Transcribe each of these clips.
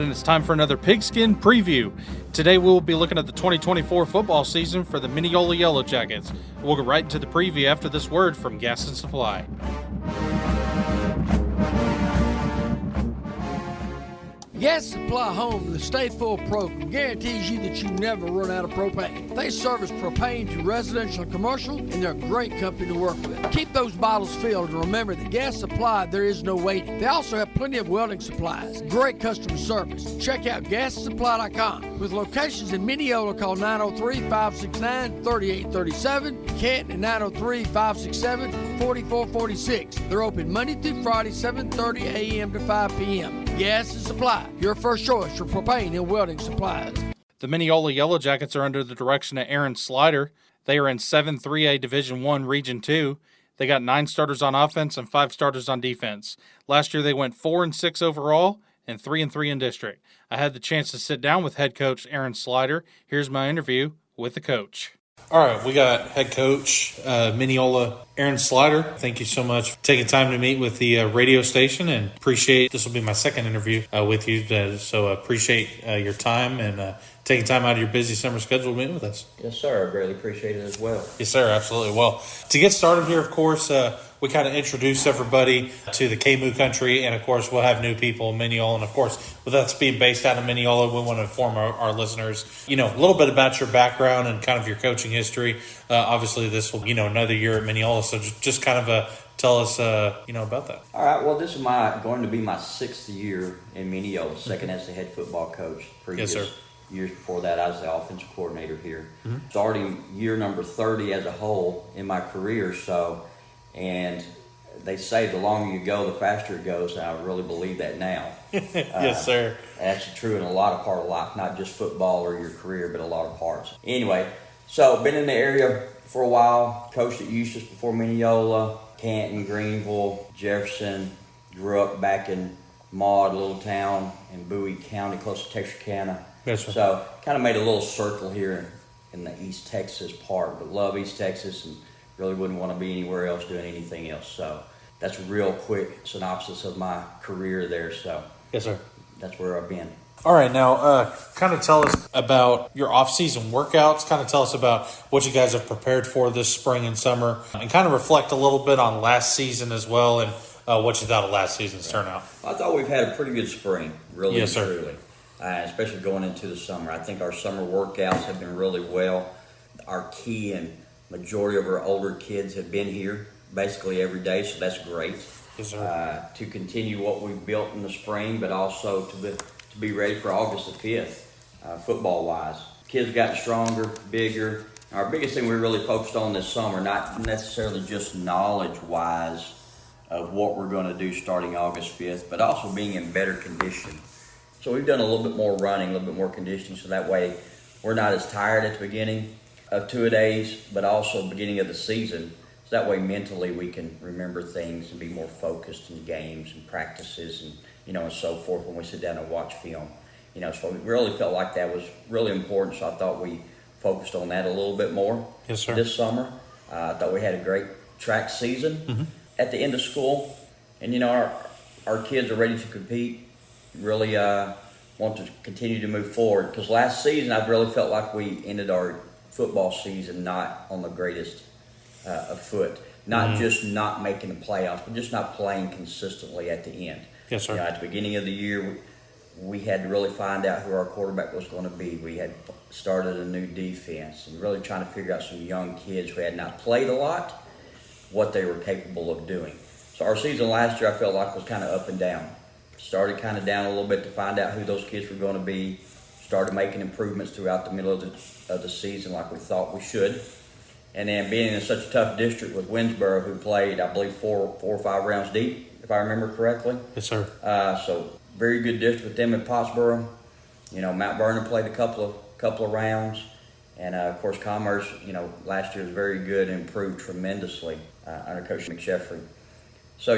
and it's time for another Pigskin preview. Today we will be looking at the 2024 football season for the Mineola Yellow Jackets. We'll go right into the preview after this word from Gas and Supply. Gas Supply Home, the Stay Full program, guarantees you that you never run out of propane. They service propane to residential and commercial, and they're a great company to work with. Keep those bottles filled, and remember that Gas Supply, there is no waiting. They also have plenty of welding supplies, great customer service. Check out gassupply.com. With locations in Mineola, call 903-569-3837, Canton at 903-567-4446. They're open Monday through Friday, 7:30 a.m. to 5 p.m. Gas and Supply, your first choice for propane and welding supplies. The Mineola Yellow Jackets are under the direction of Aaron Slider. They are in 7-3A Division I Region 2. They got 9 starters on offense and 5 starters on defense. Last year they went 4-6 overall and 3-3 in district. I had the chance to sit down with head coach Aaron Slider. Here's my interview with the coach. All right, we got head coach Mineola, Aaron Slider. Thank you so much for taking time to meet with the radio station, and appreciate this will be my second interview with you. So appreciate your time and taking time out of your busy summer schedule to meet with us. Yes, sir. I greatly appreciate it as well. Yes, sir. Absolutely. Well, to get started here, of course, we kind of introduce everybody to the KMOO country, and of course, we'll have new people in Mineola. And of course, with us being based out of Mineola, we want to inform our listeners, a little bit about your background and kind of your coaching history. Obviously, this will, another year at Mineola, so just kind of tell us, about that. All right. Well, this is going to be my 6th year in Mineola, second as the head football coach. Yes, sir. Years before that, I was the offensive coordinator here. Starting year number 30 as a whole in my career. And they say the longer you go, the faster it goes, and I really believe that now. Yes, sir. That's true in a lot of part of life, not just football or your career, but a lot of parts. Anyway, so been in the area for a while, coached at Eustis before Mineola, Canton, Greenville, Jefferson, grew up back in Maud, little town in Bowie County, close to Texarkana. Yes, sir. So kind of made a little circle here in the East Texas part, but love East Texas and really wouldn't want to be anywhere else doing anything else. So that's a real quick synopsis of my career there. So yes, sir. That's where I've been. All right, now kind of tell us about your off-season workouts. Kind of tell us about what you guys have prepared for this spring and summer, and kind of reflect a little bit on last season as well, and what you thought of last season's turnout. I thought we've had a pretty good spring, really, yes, sir. Truly, especially going into the summer. I think our summer workouts have been really well. Our key and majority of our older kids have been here basically every day, so that's great. Yes, sir. To continue what we've built in the spring, but also to be ready for August the 5th, football-wise. Kids have gotten stronger, bigger. Our biggest thing we really focused on this summer, not necessarily just knowledge-wise of what we're going to do starting August 5th, but also being in better condition. So we've done a little bit more running, a little bit more conditioning, so that way we're not as tired at the beginning of two-a-days, but also beginning of the season. So that way mentally we can remember things and be more focused in games and practices and, and so forth when we sit down and watch film. So we really felt like that was really important, so I thought we focused on that a little bit more. Yes, sir. This summer. I thought we had a great track season at the end of school. And, our kids are ready to compete, really want to continue to move forward. Because last season I really felt like we ended our football season not on the greatest of foot. Not just not making the playoffs, but just not playing consistently at the end. Yes, sir. At the beginning of the year, we had to really find out who our quarterback was going to be. We had started a new defense and really trying to figure out some young kids who had not played a lot, what they were capable of doing. So our season last year, I felt like was kind of up and down. Started kind of down a little bit to find out who those kids were going to be. Started making improvements throughout the middle of the season like we thought we should. And then being in such a tough district with Winsboro, who played, I believe, four or 5 rounds deep, if I remember correctly. Yes, sir. So very good district with them in Pottsboro. Mount Vernon played a couple of rounds. And, of course, Commerce, last year was very good and improved tremendously under Coach McSheffrey. So,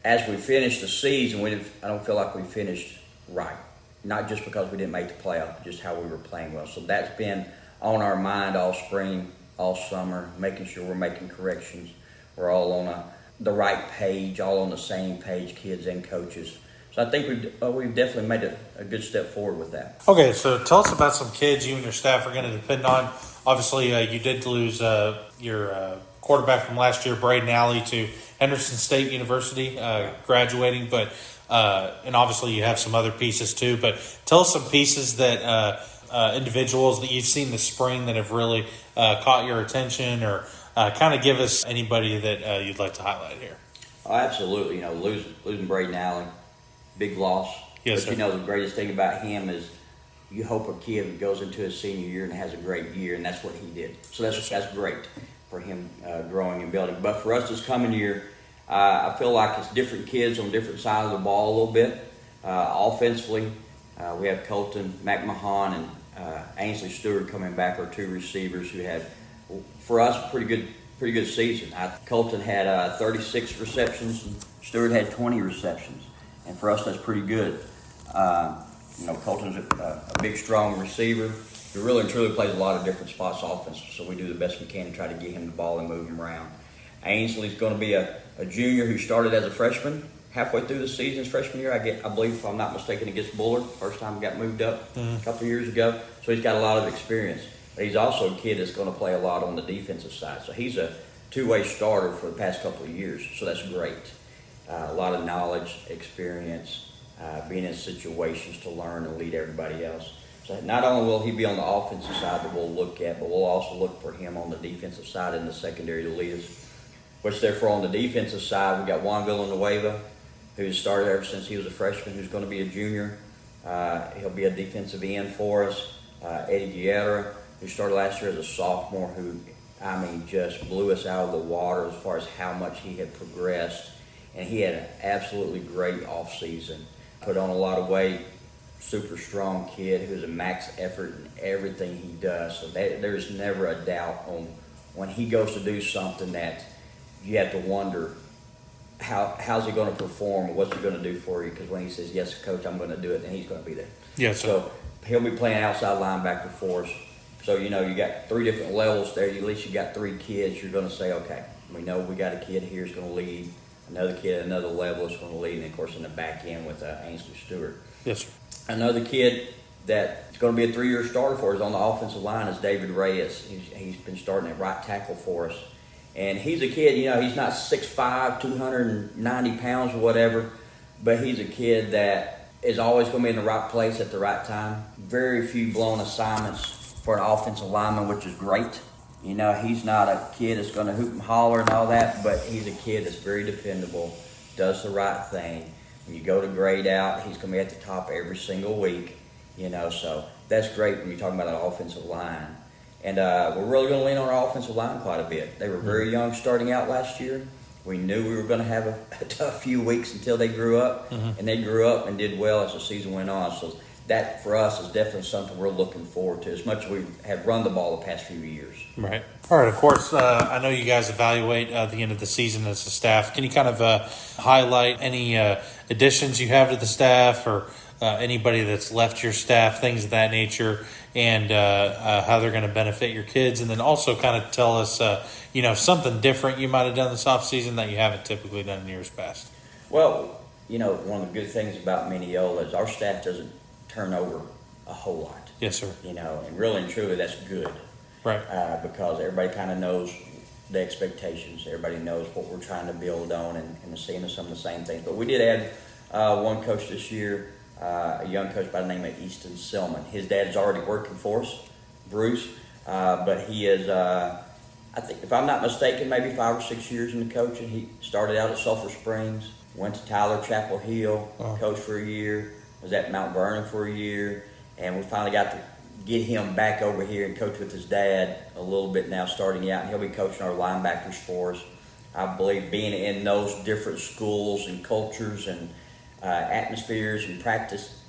as we finished the season, I don't feel like we finished right. Not just because we didn't make the playoff, but just how we were playing well. So that's been on our mind all spring, all summer, making sure we're making corrections. We're all on the right page, all on the same page, kids and coaches, So I think we've definitely made a good step forward with that. Okay, so tell us about some kids you and your staff are going to depend on. Obviously, you did lose your quarterback from last year, Braden Alley, to Henderson State University, graduating. But and obviously you have some other pieces too. But tell us some pieces that individuals that you've seen this spring that have really caught your attention, or kind of give us anybody that you'd like to highlight here. Oh, absolutely. Losing Braden Alley, big loss. Yes, but sir. the greatest thing about him is you hope a kid goes into his senior year and has a great year, and that's what he did. So that's great for him growing and building. But for us this coming year, I feel like it's different kids on different sides of the ball a little bit. Offensively, we have Colton McMahon and Ainsley Stewart coming back, our two receivers who had, for us, pretty good season. Colton had 36 receptions, and Stewart had 20 receptions, and for us that's pretty good. Colton's a big, strong receiver who really and truly plays a lot of different spots offensively, so we do the best we can to try to get him the ball and move him around. Ainsley's going to be a junior who started as a freshman halfway through the season, his freshman year. I believe, if I'm not mistaken, against Bullard, first time he got moved up a couple of years ago. So he's got a lot of experience. But he's also a kid that's going to play a lot on the defensive side. So he's a two-way starter for the past couple of years. So that's great. A lot of knowledge, experience, being in situations to learn and lead everybody else. So not only will he be on the offensive side that we'll look at, but we'll also look for him on the defensive side in the secondary to lead us. Which therefore on the defensive side, we got Juan Villanueva, who's started ever since he was a freshman, who's going to be a junior. He'll be a defensive end for us. Eddie Guerra, who started last year as a sophomore, who, just blew us out of the water as far as how much he had progressed. And he had an absolutely great offseason. Put on a lot of weight, super strong kid who's a max effort in everything he does. So there's never a doubt on when he goes to do something that you have to wonder, how's he going to perform? What's he going to do for you? Because when he says, yes, coach, I'm going to do it, then he's going to be there. Yes, sir. So he'll be playing outside linebacker for us. So, you got three different levels there. At least you got three kids. You're going to say, okay, we know we got a kid here who's going to lead. Another kid at another level is going to lead. And, of course, in the back end with Ainsley Stewart. Yes, sir. Another kid that's going to be a 3-year starter for us on the offensive line is David Reyes. He's been starting at right tackle for us. And he's a kid, he's not 6'5", 290 pounds or whatever, but he's a kid that is always going to be in the right place at the right time. Very few blown assignments for an offensive lineman, which is great. He's not a kid that's going to hoop and holler and all that, but he's a kid that's very dependable, does the right thing. When you go to grade out, he's going to be at the top every single week, so that's great when you're talking about an offensive line. And we're really going to lean on our offensive line quite a bit. They were very young starting out last year. We knew we were going to have a tough few weeks until they grew up, and they grew up and did well as the season went on. So that, for us, is definitely something we're looking forward to, as much as we have run the ball the past few years. Right. All right. Of course, I know you guys evaluate the end of the season as a staff. Can you kind of highlight any additions you have to the staff, or anybody that's left your staff, things of that nature, and how they're going to benefit your kids? And then also kind of tell us, something different you might have done this offseason that you haven't typically done in years past. Well, one of the good things about Mineola is our staff doesn't turn over a whole lot. Yes, sir. And really and truly that's good. Right. Because everybody kind of knows the expectations. Everybody knows what we're trying to build on and seeing some of the same things. But we did add one coach this year, a young coach by the name of Easton Selman. His dad's already working for us, Bruce, but he is, I think, if I'm not mistaken, maybe 5 or 6 years in the coaching. He started out at Sulphur Springs, went to Tyler Chapel Hill, coached for a year, was at Mount Vernon for a year, and we finally got to get him back over here and coach with his dad a little bit now starting out, and he'll be coaching our linebackers for us. I believe being in those different schools and cultures and atmospheres and practice,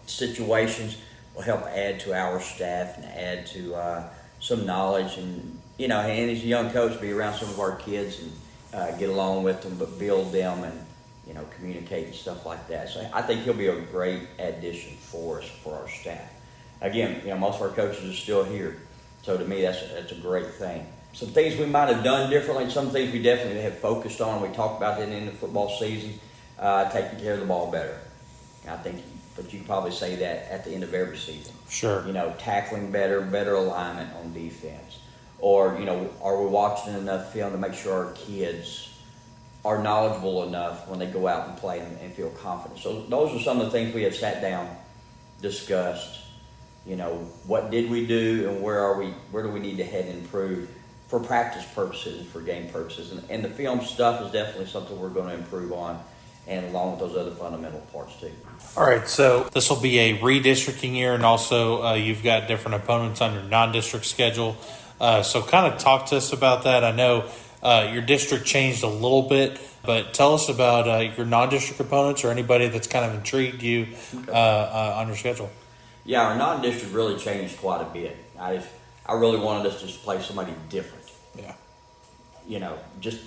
situations will help add to our staff and add to some knowledge. And, and as a young coach, be around some of our kids and get along with them, but build them and, communicate and stuff like that. So I think he'll be a great addition for us, for our staff. Again, most of our coaches are still here. So to me, that's a great thing. Some things we might have done differently, some things we definitely have focused on. We talked about that in the football season. taking care of the ball better. I think, but you can probably say that at the end of every season. Sure. Tackling better alignment on defense. Or, are we watching enough film to make sure our kids are knowledgeable enough when they go out and play and feel confident? So those are some of the things we have sat down, discussed. What did we do and where do we need to head and improve for practice purposes and for game purposes. And the film stuff is definitely something we're going to improve on, and along with those other fundamental parts too. All right, so this will be a redistricting year, and also you've got different opponents on your non-district schedule. So kind of talk to us about that. I know your district changed a little bit, but tell us about your non-district opponents or anybody that's kind of intrigued you on your schedule. Yeah, our non-district really changed quite a bit. I really wanted us to just play somebody different. Yeah. Just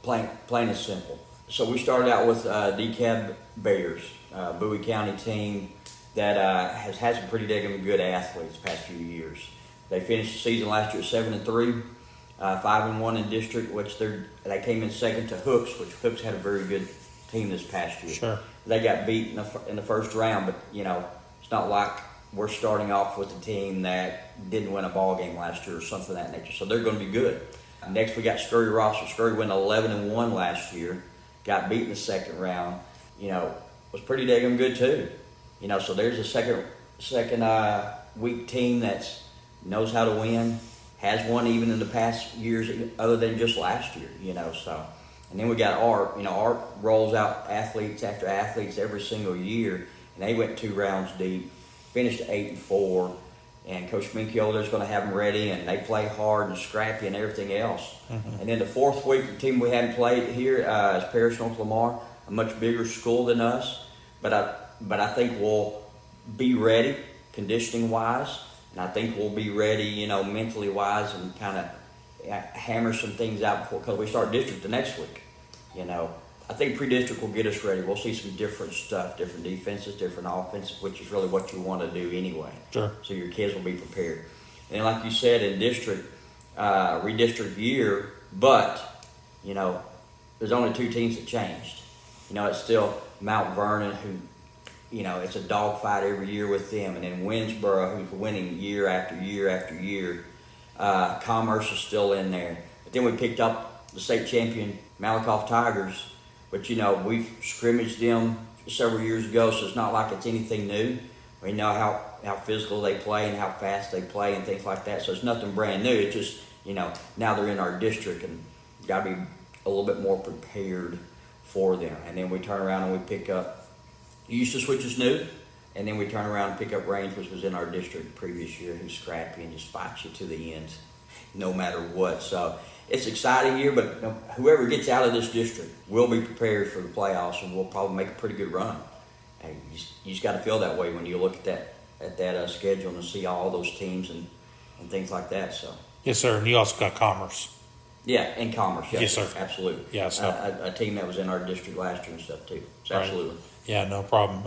plain and simple. So we started out with DeKalb Bears, Bowie County team that has had some pretty damn good athletes the past few years. They finished the season last year at 7-3, 5-1 in district, which they came in second to Hooks, which Hooks had a very good team this past year. Sure. They got beat in the first round, but it's not like we're starting off with a team that didn't win a ball game last year or something of that nature. So they're going to be good. Next, we got Scurry Roster. Scurry went 11-1 last year. Got beat in the second round. Was pretty daggum good too. So there's a second week team that knows how to win, has won even in the past years, other than just last year. So, and then we got Art. Art rolls out athletes after athletes every single year, and they went 2 rounds deep, finished 8-4. And Coach Mineola is going to have them ready, and they play hard and scrappy and everything else. Mm-hmm. And then the fourth week, the team we hadn't played here is Parish North Lamar, a much bigger school than us. But I think we'll be ready, conditioning wise, and I think we'll be ready, mentally wise, and kind of hammer some things out because we start district the next week. I think pre-district will get us ready. We'll see some different stuff, different defenses, different offenses, which is really what you want to do anyway. Sure. So your kids will be prepared. And like you said, in district, redistrict year, but, there's only 2 teams that changed. It's still Mount Vernon, who, it's a dogfight every year with them. And then Winsboro, who's winning year after year after year. Commerce is still in there. But then we picked up the state champion Malakoff Tigers, but we've scrimmaged them several years ago, so it's not like it's anything new. We know how physical they play and how fast they play and things like that, so it's nothing brand new. It's just, now they're in our district and got to be a little bit more prepared for them. And then we turn around and we pick up Eustis, which is new, and then we turn around and pick up Range, which was in our district the previous year, who's scrappy and just fights you to the end, no matter what. So it's an exciting year, but whoever gets out of this district will be prepared for the playoffs, and we'll probably make a pretty good run. And you just got to feel that way when you look at that schedule and see all those teams and things like that. So yes, sir. And you also got Commerce. Yeah, and Commerce. Yes, sir. Absolutely. Yeah, so a team that was in our district last year and stuff too. So right. Absolutely. Yeah, no problem.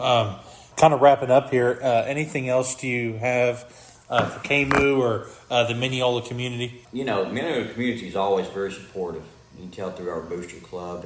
Kind of wrapping up here. Anything else do you have for KMOO or the Mineola community? Mineola community is always very supportive. You can tell through our booster club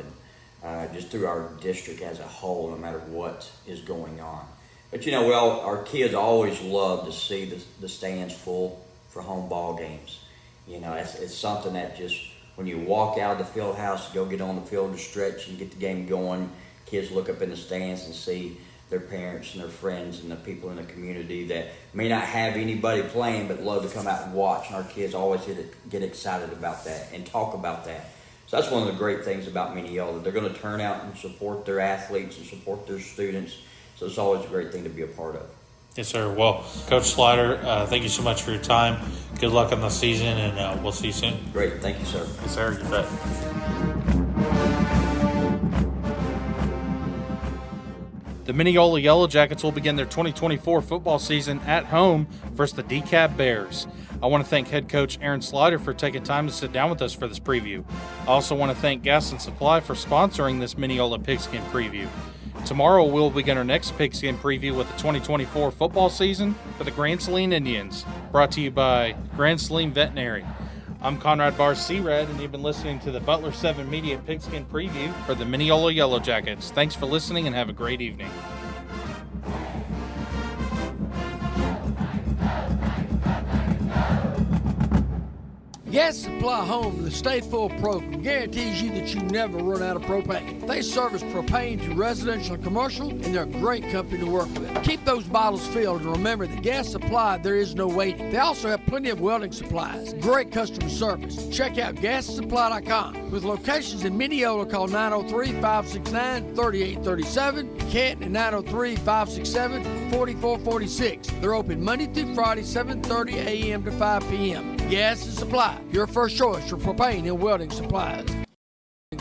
and just through our district as a whole, no matter what is going on. But our kids always love to see the stands full for home ball games. It's something that just when you walk out of the field house to go get on the field to stretch and get the game going, kids look up in the stands and see their parents and their friends and the people in the community that may not have anybody playing but love to come out and watch. And our kids always get excited about that and talk about that. So that's one of the great things about Mineola. They're going to turn out and support their athletes and support their students. So it's always a great thing to be a part of. Yes, sir. Well, Coach Slider, thank you so much for your time. Good luck on the season, and we'll see you soon. Great. Thank you, sir. Yes, sir. You bet. The Mineola Yellow Jackets will begin their 2024 football season at home versus the DeKalb Bears. I want to thank head coach Aaron Slider for taking time to sit down with us for this preview. I also want to thank Gas and Supply for sponsoring this Mineola Pigskin preview. Tomorrow we'll begin our next Pigskin preview with the 2024 football season for the Grand Saline Indians, brought to you by Grand Saline Veterinary. I'm Conrad Bahr, C-Red, and you've been listening to the Butler7media Pigskin preview for the Mineola Yellow Jackets. Thanks for listening and have a great evening. Gas Supply Home, the Stay Full program, guarantees you that you never run out of propane. They service propane to residential and commercial, and they're a great company to work with. Keep those bottles filled, and remember that Gas Supply, there is no waiting. They also have plenty of welding supplies. Great customer service. Check out GasSupply.com. With locations in Mineola, call 903-569-3837, Canton at 903-567-4446. They're open Monday through Friday, 7:30 a.m. to 5 p.m. Gas and Supply, your first choice for propane and welding supplies.